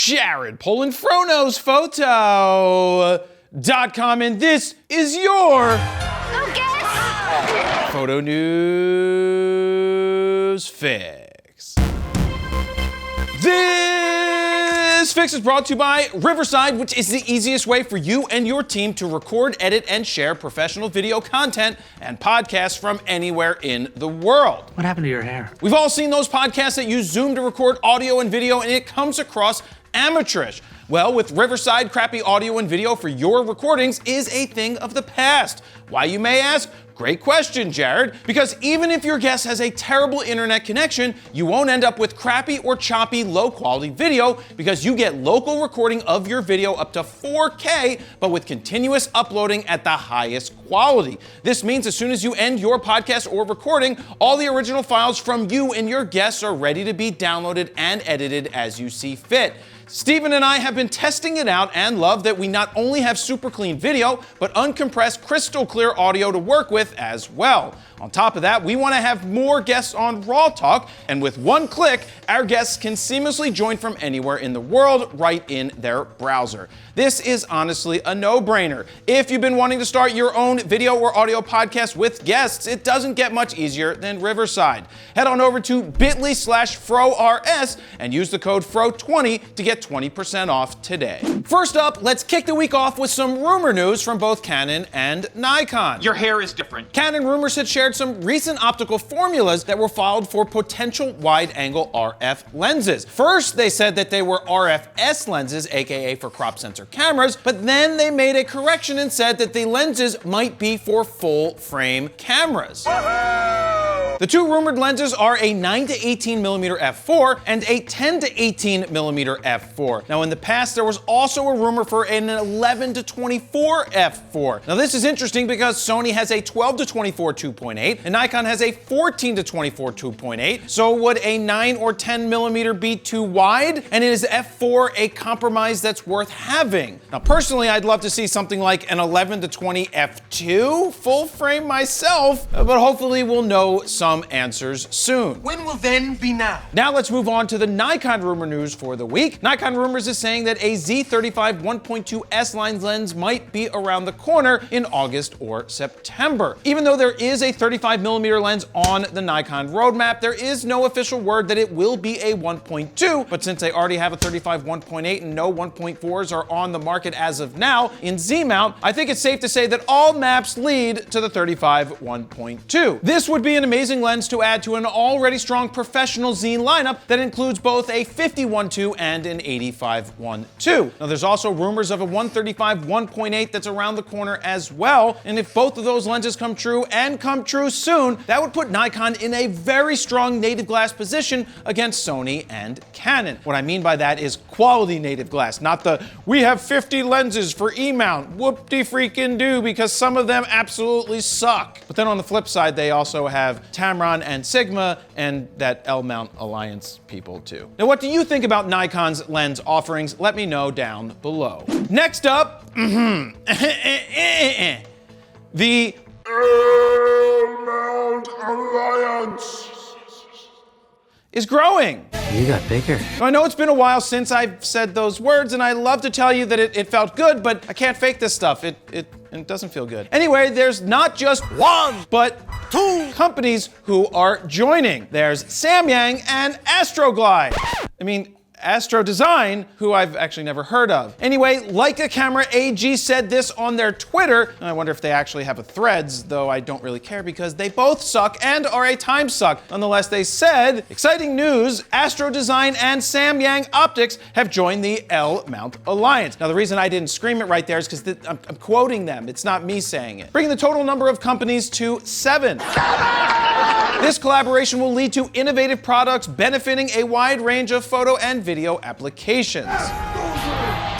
Jared Polin, FroKnowsPhoto.com, and this is your Photo News Fix. This fix is brought to you by Riverside, which is the easiest way for you and your team to record, edit, and share professional video content and podcasts from anywhere in the world. What happened to your hair? We've all seen those podcasts that use Zoom to record audio and video, and it comes across amateurish. Well, with Riverside, crappy audio and video for your recordings is a thing of the past. Why, you may ask? Great question, Jared. Because even if your guest has a terrible internet connection, you won't end up with crappy or choppy low-quality video because you get local recording of your video up to 4K, but with continuous uploading at the highest quality. This means as soon as you end your podcast or recording, all the original files from you and your guests are ready to be downloaded and edited as you see fit. Steven and I have been testing it out and love that we not only have super clean video, but uncompressed, crystal clear audio to work with as well. On top of that, we want to have more guests on Raw Talk, and with one click, our guests can seamlessly join from anywhere in the world right in their browser. This is honestly a no-brainer. If you've been wanting to start your own video or audio podcast with guests, it doesn't get much easier than Riverside. Head on over to bit.ly/FroRS and use the code FRO20 to get 20% off today. First up, let's kick the week off with some rumor news from both Canon and Nikon. Your hair is different. Canon Rumors had shared some recent optical formulas that were filed for potential wide-angle RF lenses. First, they said that they were RFS lenses, aka for crop sensor cameras, but then they made a correction and said that the lenses might be for full-frame cameras. The two rumored lenses are a 9 to 18mm f4 and a 10 to 18mm f4. Now, in the past, there was also a rumor for an 11 to 24 f4. Now, this is interesting because Sony has a 12 to 24 2.8 and Nikon has a 14 to 24 2.8. So would a 9 or 10mm be too wide? And is f4 a compromise that's worth having? Now, personally, I'd love to see something like an 11 to 20 f2 full frame myself, but hopefully we'll know some answers soon. When will then be now? Now let's move on to the Nikon rumor news for the week. Nikon Rumors is saying that a Z35 1.2 S-line lens might be around the corner in August or September. Even though there is a 35mm lens on the Nikon roadmap, there is no official word that it will be a 1.2, but since they already have a 35 1.8 and no 1.4s are on the market as of now in Z-mount, I think it's safe to say that all maps lead to the 35 1.2. This would be an amazing lens to add to an already strong professional Z lineup that includes both a 50-1.2 and an 85-1.2. Now, there's also rumors of a 135 1.8 that's around the corner as well, and if both of those lenses come true and come true soon, that would put Nikon in a very strong native glass position against Sony and Canon. What I mean by that is quality native glass, not the we have 50 lenses for E-mount, whoop-de-freaking-do, because some of them absolutely suck. But then on the flip side, they also have Tamron and Sigma and that L-mount Alliance people too. Now, what do you think about Nikon's lens offerings? Let me know down below. Next up, the L-mount Alliance is growing. You got bigger. I know it's been a while since I've said those words, and I love to tell you that it felt good, but I can't fake this stuff. It doesn't feel good. Anyway, there's not just one, but two companies who are joining. There's Samyang and Astroglide. I mean, Astro Design, who I've actually never heard of. Anyway, Leica Camera AG said this on their Twitter, and I wonder if they actually have a Threads, though I don't really care because they both suck and are a time suck. Nonetheless, they said, exciting news, Astro Design and Samyang Optics have joined the L-mount Alliance. Now, the reason I didn't scream it right there is because I'm quoting them. It's not me saying it. Bringing the total number of companies to 7. This collaboration will lead to innovative products benefiting a wide range of photo and video applications.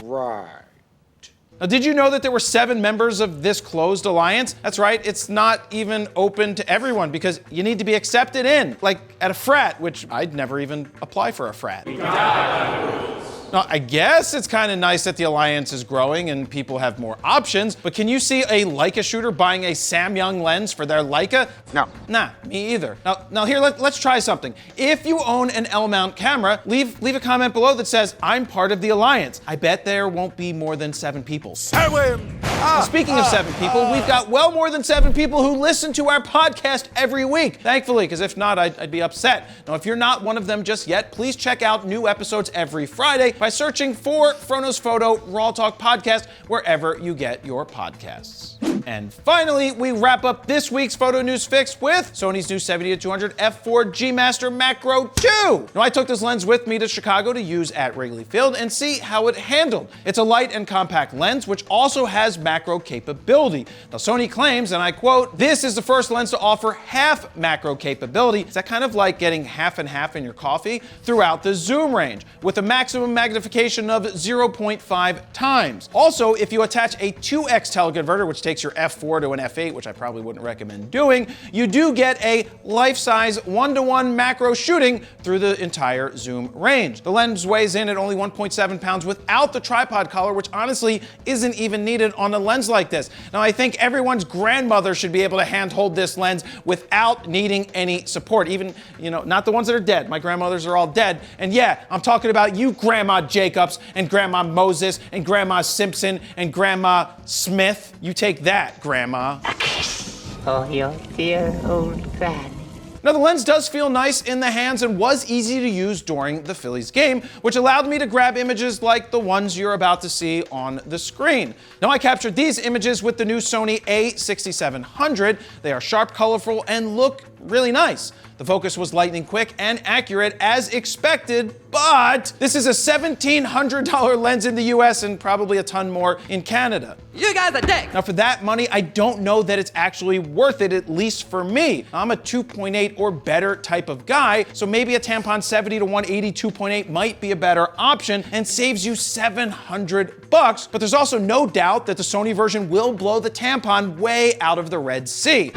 Right. Now, did you know that there were 7 members of this closed alliance? That's right, it's not even open to everyone because you need to be accepted in, like at a frat, which I'd never even apply for a frat. Now, I guess it's kind of nice that the alliance is growing and people have more options, but can you see a Leica shooter buying a Samyang lens for their Leica? No. Nah, me either. Now here, let's try something. If you own an L-mount camera, leave a comment below that says, I'm part of the alliance. I bet there won't be more than 7 people. Speaking of 7 people, we've got well more than 7 people who listen to our podcast every week. Thankfully, because if not, I'd be upset. Now, if you're not one of them just yet, please check out new episodes every Friday by searching for FroKnowsPhoto Raw Talk Podcast wherever you get your podcasts. And finally, we wrap up this week's Photo News Fix with Sony's new 70-200 f4 G Master Macro 2. Now, I took this lens with me to Chicago to use at Wrigley Field and see how it handled. It's a light and compact lens, which also has macro capability. Now, Sony claims, and I quote, "This is the first lens to offer half macro capability." Is that kind of like getting half and half in your coffee? Throughout the zoom range, with a maximum magnification of 0.5 times. Also, if you attach a 2x teleconverter, which takes your f4 to an f8, which I probably wouldn't recommend doing, you do get a life-size 1:1 macro shooting through the entire zoom range. The lens weighs in at only 1.7 pounds without the tripod collar, which honestly isn't even needed on a lens like this. Now, I think everyone's grandmother should be able to handhold this lens without needing any support. Even, not the ones that are dead. My grandmothers are all dead. And yeah, I'm talking about you, Grandma Jacobs and Grandma Moses and Grandma Simpson and Grandma Smith. You take that, Grandma. A kiss for your dear old granny. Now, the lens does feel nice in the hands and was easy to use during the Phillies game, which allowed me to grab images like the ones you're about to see on the screen. Now, I captured these images with the new Sony a6700. They are sharp, colorful, and look really nice. The focus was lightning quick and accurate as expected, but this is a $1,700 lens in the US and probably a ton more in Canada. You guys are dick. Now, for that money, I don't know that it's actually worth it, at least for me. I'm a 2.8 or better type of guy, so maybe a Tampon 70 to 180 2.8 might be a better option and saves you $700, but there's also no doubt that the Sony version will blow the Tampon way out of the Red Sea.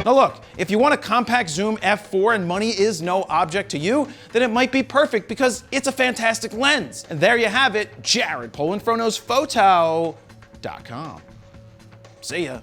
Now look, if you want a compact zoom f4 and money is no object to you, then it might be perfect because it's a fantastic lens. And there you have it, Jared, Polin, FroKnowsPhoto.com. See ya.